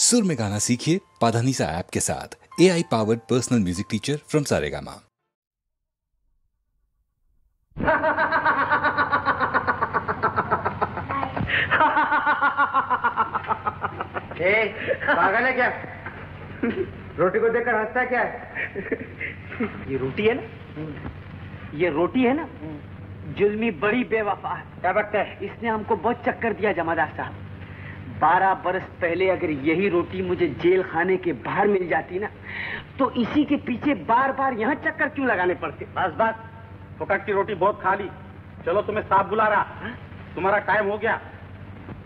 सुर में गाना सीखिए पाधानीसा ऐप के साथ। AI powered personal music teacher from Saregama. पागल है क्या? रोटी को देखकर हंसता क्या है? ये रोटी है ना, ये रोटी है ना, जुल्मी बड़ी बेवफा है। क्या बात है? इसने हमको बहुत चक्कर दिया जमादार साहब। 12 बरस पहले अगर यही रोटी मुझे जेल खाने के बाहर मिल जाती ना, तो इसी के पीछे बार बार यहाँ चक्कर क्यों लगाने पड़ते? बस बस, फुकट की रोटी बहुत खा ली। चलो तुम्हें साहब बुला रहा। तुम्हारा टाइम हो गया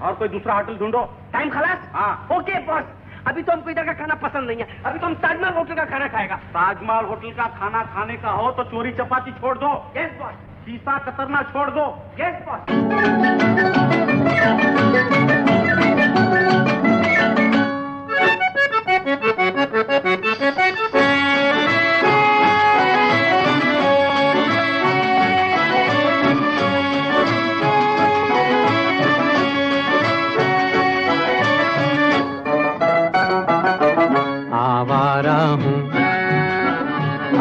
और कोई दूसरा होटल ढूंढो। टाइम खलास? हाँ। ओके बॉस, अभी तो हमको इधर का खाना पसंद नहीं है। अभी तो हम ताजमहल होटल का खाना खाएगा। ताजमहल होटल का खाना खाने का हो तो चोरी चपाती छोड़ दो। Yes boss. शीशा कतरना छोड़ दो। Yes boss.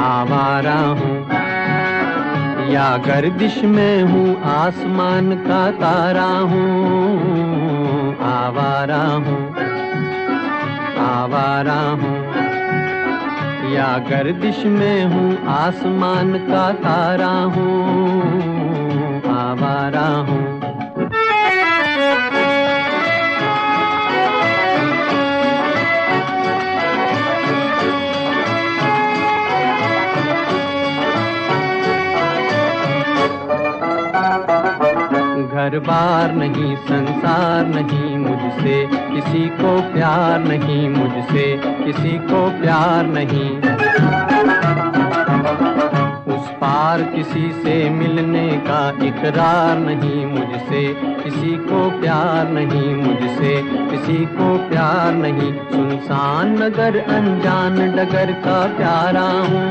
आवारा हूँ या गर्दिश में हूँ, आसमान का तारा हूँ। आवारा हूँ या गर्दिश में हूँ, आसमान का तारा हूँ। आवारा हूँ। घर बार नहीं, संसार नहीं, मुझसे किसी को प्यार नहीं, मुझसे किसी को प्यार नहीं। उस पार किसी से मिलने का इकरार नहीं, मुझसे किसी को प्यार नहीं, मुझसे किसी को प्यार नहीं। सुनसान नगर अनजान डगर का प्यारा हूँ।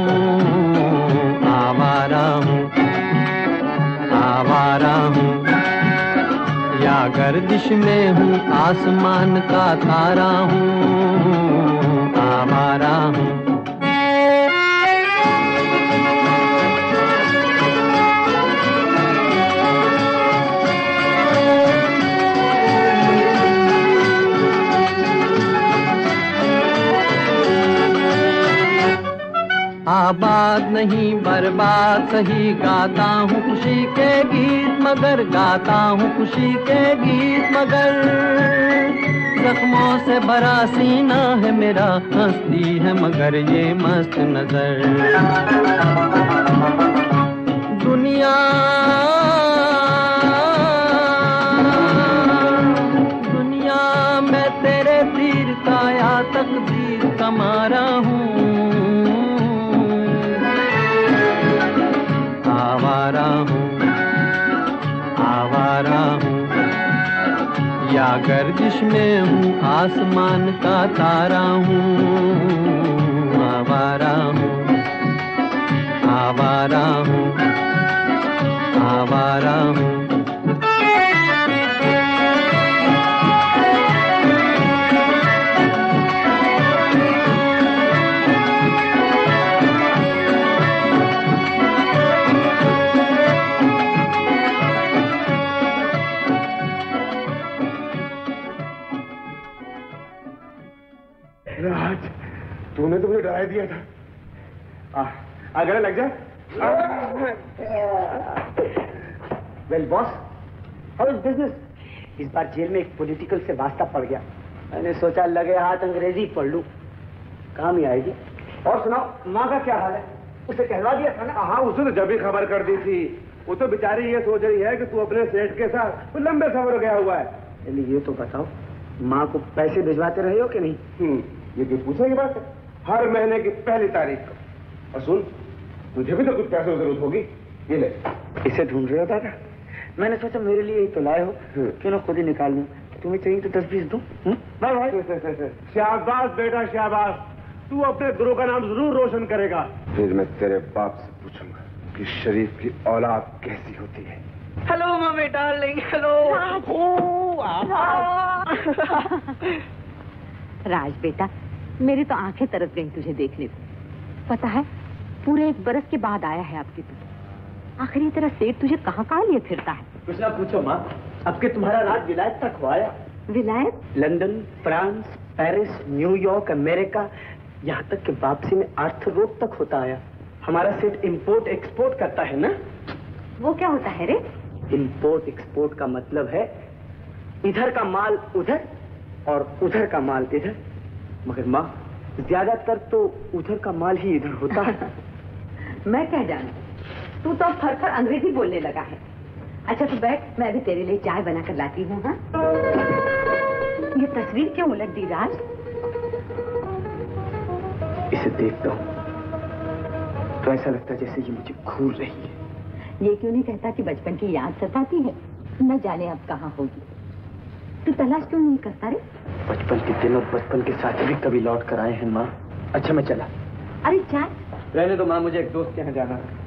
आवारा हूँ, आवारा हूँ या गर्दिश में हूँ, आसमान का तारा हूँ। आवारा हूँ। आबाद नहीं बर्बाद सही, गाता हूँ खुशी के गीत मगर, गाता हूँ खुशी के गीत मगर। जख्मों से भरा सीना है मेरा, हंसती है मगर ये मस्त नजर। दुनिया मैं तेरे तीर का या तकदीर का मारा हूँ। आवारा हूँ या गर्दिश में हूँ, आसमान का तारा हूँ। आवारा हूँ, आवारा हूँ, आवारा हूँ। राज, तूने तो मुझे डरा दिया था। गले लग जाए। Well boss, how is business? इस बार जेल में एक पॉलिटिकल से वास्ता पड़ गया। मैंने सोचा लगे हाथ अंग्रेजी पढ़ लूं, काम ही आएगी। और सुनाओ, माँ का क्या हाल है? उसे कहलवा दिया था ना? हाँ, उसे तो जब ही खबर कर दी थी। वो तो बेचारी ये सोच रही है कि तू अपने सेठ के साथ लंबे सफर गया हुआ है। ये तो बताओ, माँ को पैसे भिजवाते रहे हो कि नहीं? ये कोई पूछने की बात है? हर महीने की पहली तारीख को। और सुन, तुझे भी तो कुछ पैसों की जरूरत होगी। ये ले। इसे ढूंढ रहे हो दादा? मैंने सोचा मेरे लिए ही तो लाए हो, क्यों ना खुद ही निकाल लूं। तुम्हें चाहिए तो 10-20 दूं। Bye bye. शाबाश बेटा शाबाश, तू अपने गुरु का नाम जरूर रोशन करेगा। फिर मैं तेरे बाप से पूछूंगा कि शरीफ की औलाद कैसी होती है। Hello mummy darling, hello. Raj बेटा, मेरी तो आंखें तरस गई तुझे देखने को। पता है, पूरे 1 बरस के बाद आया है आपके तू। आखिर ये तेरा सेठ तुझे कहाँ कहाँ लिए फिरता है? कुछ ना पूछो माँ, अब के तुम्हारा राज विलायत तक हुआ है। विलायत? London, France, Paris, New York, America, यहाँ तक कि वापसी में आर्थरोड तक होता आया। हमारा सेठ इंपोर्ट एक्सपोर्ट करता है ना। वो क्या होता है रे? इंपोर्ट एक्सपोर्ट का मतलब है इधर का माल उधर और उधर का माल इधर। मगर माँ, ज्यादातर तो उधर का माल ही इधर होता है। मैं क्या जानू, तू तो फर अंग्रेजी बोलने लगा है। अच्छा तू बैठ, मैं अभी तेरे लिए चाय बना कर लाती हूँ। हाँ, ये तस्वीर क्यों उलट दी राज? इसे देखता हूँ तो ऐसा लगता है जैसे ये मुझे घूर रही है। ये क्यों नहीं कहता कि बचपन की याद सताती है? न जाने अब कहाँ होगी। तू तलाश क्यों नहीं करता रे? बचपन के दिन और बचपन के साथ भी कभी लौट कर आए हैं माँ। अच्छा मैं चला। अरे चाय रहने दो माँ, मुझे एक दोस्त के यहाँ जाना है।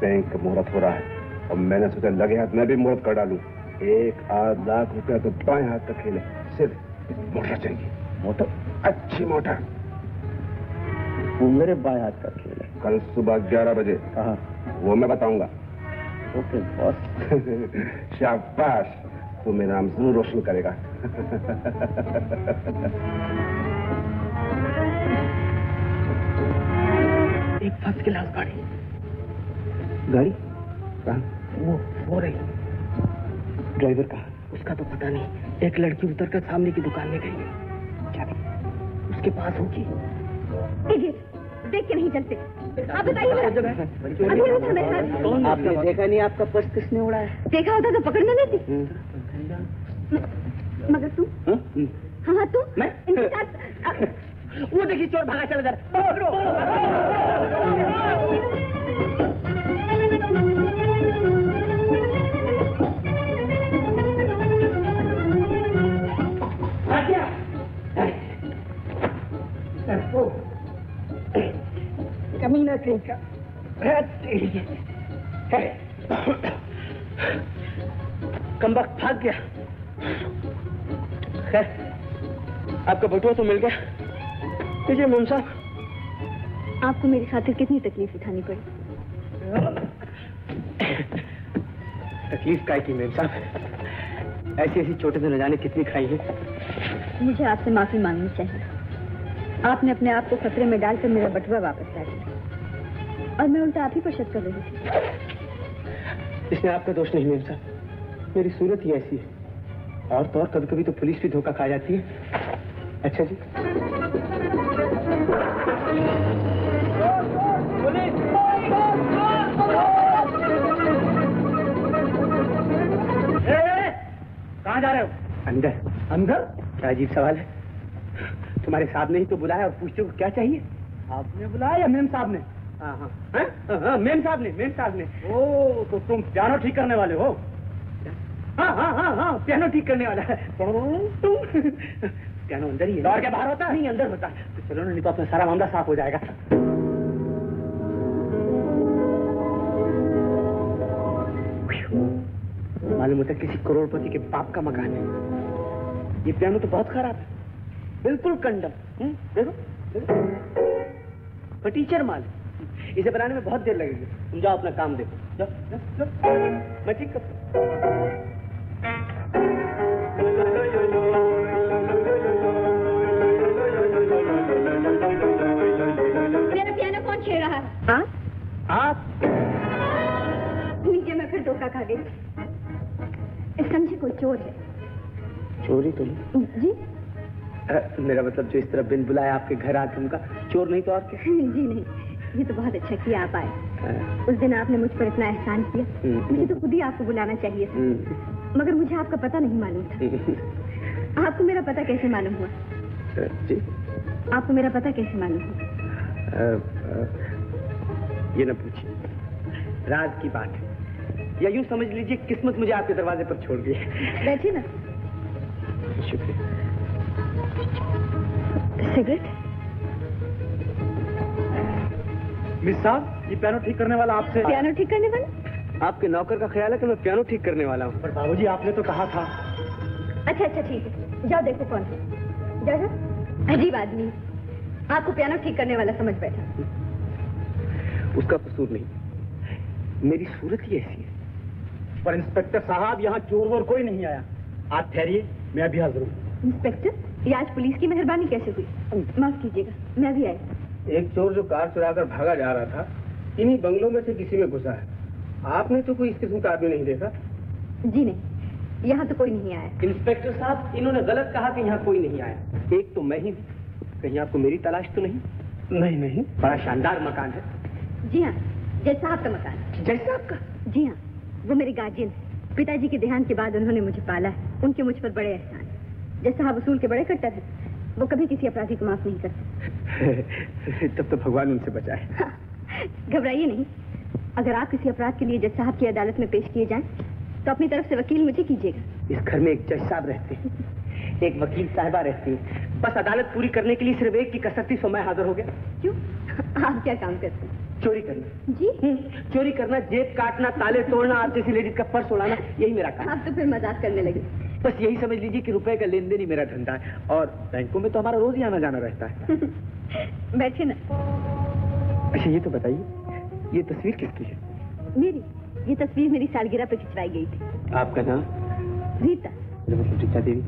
बैंक मुहूर्त हो रहा है और मैंने सोचा लगे हाथ मैं भी मुहूर्त कर डालूं। 1-8 लाख रुपया तो बाएं हाथ तक खेले। सिर्फ मोटर चाहिए, मोटर, अच्छी मोटर। वो मेरे बाएं हाथ का खेल है। कल सुबह 11 बजे। कहाँ? वो मैं बताऊंगा। Okay boss. शाबाश, तू मेरा नाम जरूर रोशन करेगा। एक फर्स्ट क्लास गाड़ी कहाँ? वो हो रही। ड्राइवर कहाँ? उसका तो पता नहीं। एक लड़की उतर कर सामने की दुकान में गई है। क्या उसके पास होगी? देख के नहीं चलते। आप बताइए। आपने देखा नहीं आपका पर्स किसने उड़ाया? देखा होता तो पकड़ में लेती। मगर तू? हाँ तू? मैं? वो देखिए चोर भागा, चला जा रहा। कहीं का। कमबख्त भाग गया। खैर, आपका बटुआ तो मिल गया। लीजिए मेम साहब। आपको मेरी खातिर कितनी तकलीफ उठानी पड़ी? तकलीफ काय की मेम साहब, ऐसी ऐसी चोटें तो न जाने कितनी खाई है। मुझे आपसे माफी मांगनी चाहिए। आपने अपने आप को खतरे में डालकर मेरा बटुआ वापस ला दिया और मैं उल्टा आप ही पर शक कर रही थी। इसमें आपका दोष नहीं मेम साहब, मेरी सूरत ही ऐसी है। और तो और कभी कभी तो पुलिस भी धोखा खा जाती है। अच्छा जी। कहाँ जा रहे हो? अंदर। अंदर? क्या अजीब सवाल है। तुम्हारे साहब ने ही तो बुलाया और पूछते हो क्या चाहिए। आपने बुलाया या मेम साहब ने? हाँ हाँ हाँ, मेम साहब ने, मेम साहब ने। ओ, तो तुम पियानो ठीक करने वाले हो? हाँ हाँ हाँ हाँ, पियानो ठीक करने वाला है। पियानो अंदर ही है। और क्या बाहर होता है? नहीं, अंदर होता है। तो चलो नहीं तो अपना सारा मामला साफ हो जाएगा। मालूम होता है किसी करोड़पति के बाप का मकान है। ये पियानो तो बहुत खराब है, बिल्कुल कंडम। देखो फटीचर माल। इसे बनाने में बहुत देर लगेगी। तुम जाओ अपना काम देखो। जाओ, जाओ, जाओ। मैं ठीक करता हूँ। मेरा पियानो कौन छेड़ रहा है? आप? लीजिए, मैं फिर धोखा खा गई। समझे कोई चोर है। चोरी तो नहीं जी? मेरा मतलब जो इस तरह बिन बुलाए आपके घर आके उनका चोर नहीं तो और क्या? जी नहीं, ये तो बहुत अच्छा किया आप आए। उस दिन आपने मुझ पर इतना एहसान किया, मुझे तो खुद ही आपको बुलाना चाहिए था। मगर मुझे आपका पता नहीं मालूम था। आपको मेरा पता कैसे मालूम हुआ? जी? आपको मेरा पता कैसे मालूम हुआ? ये न पूछिए, राज की बात है। या यूं समझ लीजिए किस्मत मुझे आपके दरवाजे पर छोड़ गई है। बैठिए ना। शुक्रिया। सिगरेट? मिस साहब, ये पियानो ठीक करने वाला आपसे। पियानो ठीक करने वाला? आपके नौकर का ख्याल है कि मैं पियानो ठीक करने वाला हूँ। पर बाबूजी आपने तो कहा था। अच्छा अच्छा ठीक है, जाओ देखो कौन है। जाओ जाओ। अजीब आदमी, आपको पियानो ठीक करने वाला समझ बैठा। उसका कसूर नहीं, मेरी सूरत ही ऐसी है। पर इंस्पेक्टर साहब, यहाँ चोर वोर कोई नहीं आया। आप ठहरिए, मैं अभी हाजिर हूँ। इंस्पेक्टर, ये आज पुलिस की मेहरबानी कैसे हुई? माफ कीजिएगा, मैं भी आई। एक चोर जो कार चुराकर भागा जा रहा था, इन्हीं बंगलों में से किसी में घुसा है। आपने तो कोई इस किस्म का आदमी नहीं देखा? जी नहीं, यहाँ तो कोई नहीं आया। इंस्पेक्टर साहब, इन्होंने गलत कहा कि यहाँ कोई नहीं आया। एक तो मैं ही हूँ। कहीं आपको मेरी तलाश तो नहीं? नहीं नहीं। बड़ा शानदार मकान है। जी हाँ, जैसा आपका मकान। जैसा आपका? जी हाँ, वो मेरे गार्जियन है। पिताजी के देहांत के बाद उन्होंने मुझे पाला है। उनके मुझ पर बड़े एहसान। जैसा आप वसूल के बड़े कट्टर हैं, वो कभी किसी अपराधी को माफ नहीं करते। तब तो भगवान उनसे बचाए। घबराइए नहीं। अगर आप किसी अपराध के लिए जज साहब की अदालत में पेश किए जाएं, तो अपनी तरफ से वकील मुझे कीजिएगा। इस घर में एक जज साहब रहते हैं, एक वकील साहिबा रहती है। बस अदालत पूरी करने के लिए सिर्फ एक की कसर थी, सो मैं हाजिर हो गया। क्यों? आप क्या काम करते हैं? चोरी करना। जी? चोरी करना, जेब काटना, ताले तोड़ना, आप जैसी लेडीज का पर्स उड़ाना, यही मेरा काम। आप तो फिर मजाक करने लगे। बस यही समझ लीजिए कि रुपए का लेन देन ही मेरा धंधा है। और बैंकों में तो हमारा रोज ही आना जाना रहता है। बैठिए ना। अच्छा ये तो बताइए, ये तस्वीर किसकी है? मेरी? ये तस्वीर मेरी सालगिरह पे खिंचवाई गई थी। आपका नाम? रीता। मतलब रीता देवी,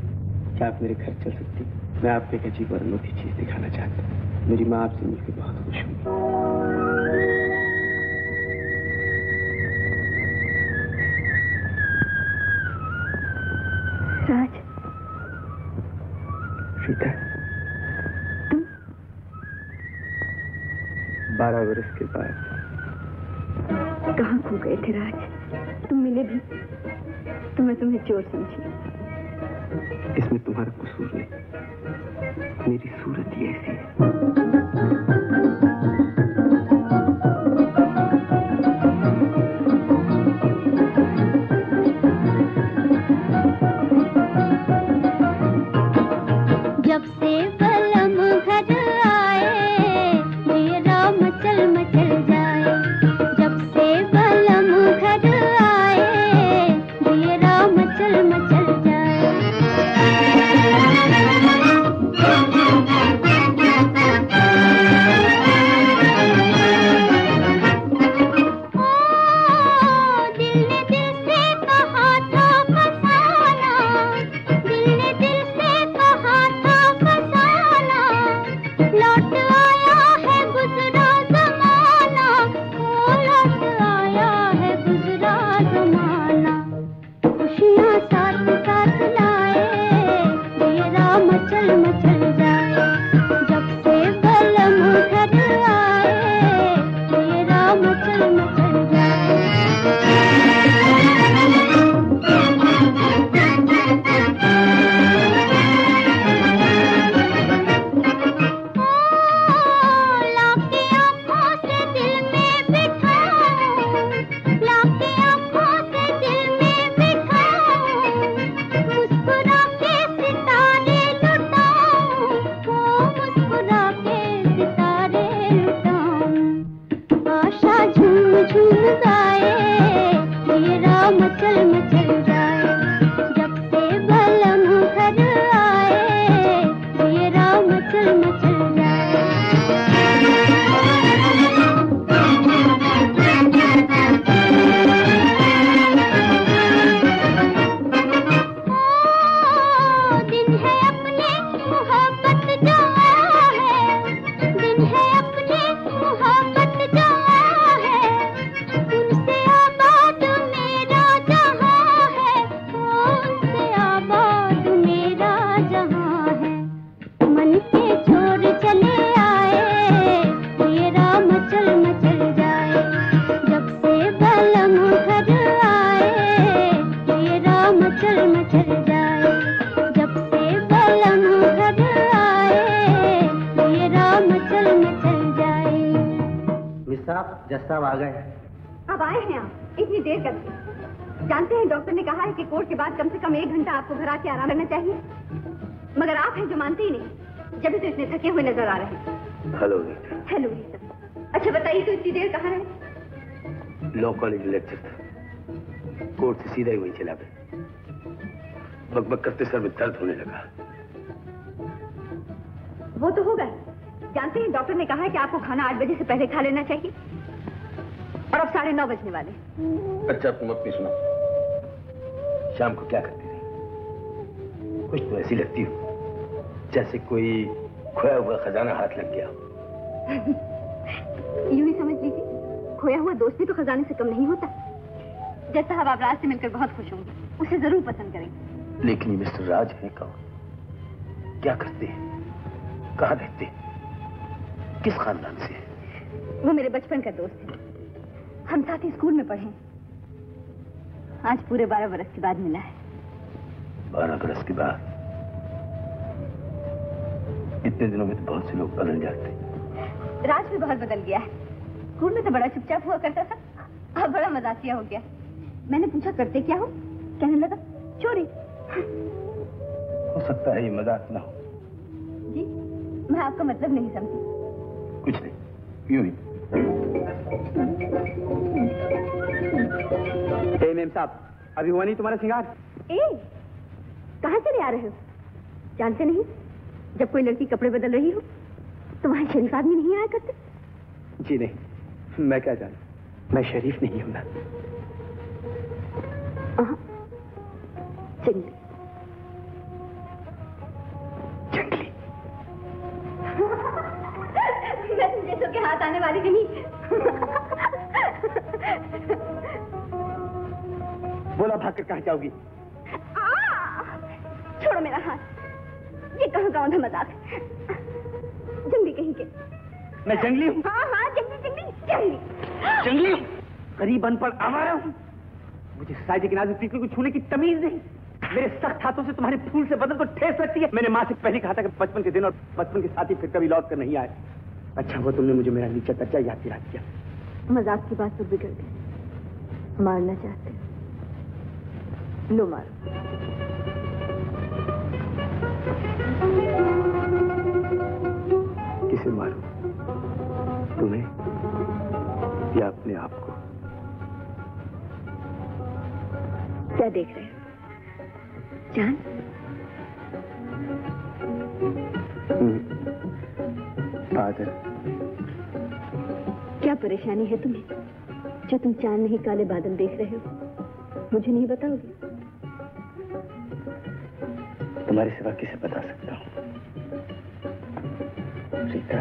क्या आप मेरे घर चल सकती? मैं आपको एक अजीब और अनोखी चीज दिखाना चाहता हूँ। मेरी माँ आपसे मिलकर बहुत खुश हुई। राज, रीता, तुम 12 वर्ष के बाद कहाँ खो गए थे राज? तुम मिले भी तो मैं तुम्हें चोर समझी। इसमें तुम्हारा कसूर नहीं, मेरी सूरत ही ऐसी है। जब से बलम घर आए, मेरा मचल मचल मचल जाए, जब से बलम घर आए मेरा मचल मचल जाए। मिस साहब, जज साहब आ गए। अब आए हैं आप, इतनी देर करके? जानते हैं डॉक्टर ने कहा है कि कोर्ट के बाद कम से कम 1 घंटा आपको घर आके आराम करना चाहिए, मगर आप हैं जो मानते ही नहीं, जब भी तो इतने थके हुए नजर आ रहे हैं। Hello hello Rita. अच्छा बताइए तो इतनी देर कहाँ रहे? लॉ कॉलेज लेक्चर था, कोर्ट से सीधा ही वहीं चला गया। बकबक करते सर में दर्द होने लगा। वो तो होगा। जानते हैं डॉक्टर ने कहा है कि आपको खाना 8 बजे से पहले खा लेना चाहिए, और अब 9:30 बजने वाले। अच्छा तुम अपनी सुनो, शाम को क्या करती थी? कुछ तो ऐसी लगती हो जैसे कोई खोया हुआ खजाना हाथ लग गया। यूं ही समझ लीजिए, खोया हुआ दोस्त भी तो खजाने से कम नहीं होता। जज साहब, आप राज से मिलकर बहुत खुश होंगे, उसे जरूर पसंद करेंगे। लेकिन ये मिस्टर राज है कौन? क्या करते हैं? कहाँ रहते हैं? किस खानदान से है? वो मेरे बचपन का दोस्त है, हम साथ ही स्कूल में पढ़े। आज पूरे 12 बरस के बाद मिला है। 12 बरस के बाद? इतने दिनों में तो बहुत से लोग बदल जाते हैं। राज भी बहुत बदल गया है। स्कूल में तो बड़ा चुपचाप हुआ करता था, अब बड़ा मजाकिया हो गया। मैंने पूछा करते क्या हो, कहने लगा चोरी। हो सकता है ये मजाक ना हो। जी, मैं आपका मतलब नहीं समझी। कुछ नहीं, यूं ही। मेम साहब, अभी हुआ नहीं तुम्हारा सिंगार? कहाँ चले आ रहे हो? जानते नहीं, जब कोई लड़की कपड़े बदल रही हो तो वहाँ शरीफ आदमी नहीं आया करते? जी नहीं, मैं क्या जानूं, मैं शरीफ नहीं हूं ना। जंगली। जंगली? मैं तुम जैसों के हाथ आने वाली नहीं। बोला भागकर कहाँ जाओगी? छोड़ो मेरा हाथ, ये कहाँ का औंधा मजाक? जंगली कहीं के। मैं जंगली हूँ? हाँ, जंगली जंगली जंगली जंगली हूँ? गरीब अनपढ़ आवारा हूँ? मुझे सोसाइटी के नाजुक पीपल को छूने की तमीज नहीं। मेरे सख्त हाथों से तुम्हारे फूल से बदन को ठेस लगती है। मैंने माँ से पहले कहा था कि बचपन के दिन और बचपन के साथी फिर कभी लौट कर नहीं आए। अच्छा वो तुमने मुझे मेरा नीचा दर्जा याद दिला दिया। मजाक की बात तो बिगड़ गई। मारना चाहते हो? लो मारो। किसे मारूं? तुम्हें या अपने आप को? क्या देख रहे हो? चांद? बादल। क्या परेशानी है तुम्हें जो तुम चांद नहीं काले बादल देख रहे हो? मुझे नहीं बताओगे? तुम्हारे सिवा किसे बता सकता हूँ? रीता,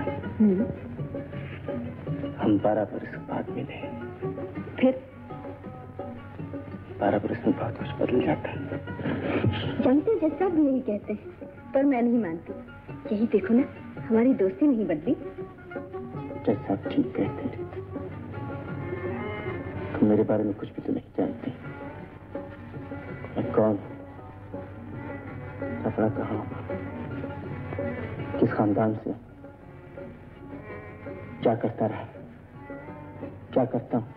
हम 12 बरस बाद मिले। फिर 12 बरस में बहुत कुछ बदल जाता है। जानते हो जैसा भी यही कहते हैं, पर मैं नहीं मानती। यही देखो ना, हमारी दोस्ती नहीं बदली। जैसा ठीक कहते हैं, तुम मेरे बारे में कुछ भी तो नहीं जानती। मैं कौन हूँ, सफरा कहाँ हूँ, किस खानदान से, क्या करता रहा, क्या करता हूँ,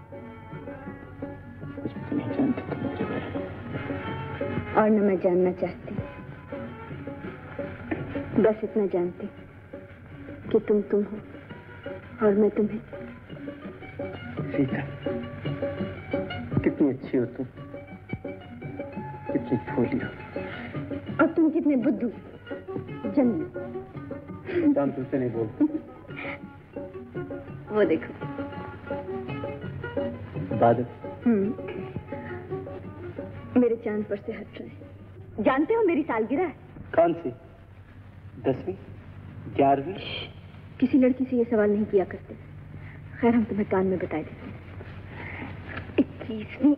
कुछ भी तो नहीं जानती तुम मेरे बारे में। और न मैं जानना चाहती। बस इतना जानती कि तुम हो और मैं तुम्हें। सीता, कितनी अच्छी हो तुम, कितनी भोली हो। और तुम कितने बुद्धू, जंगली। चांद तुमसे नहीं बोल। वो देखो बादल। मेरे चांद पर से हट रहे हैं। जानते हो मेरी सालगिरह है। कौन सी? 10वीं, 11वीं? किसी लड़की से ये सवाल नहीं किया करते। खैर हम तुम्हें कान में बता देते हैं। 21वीं।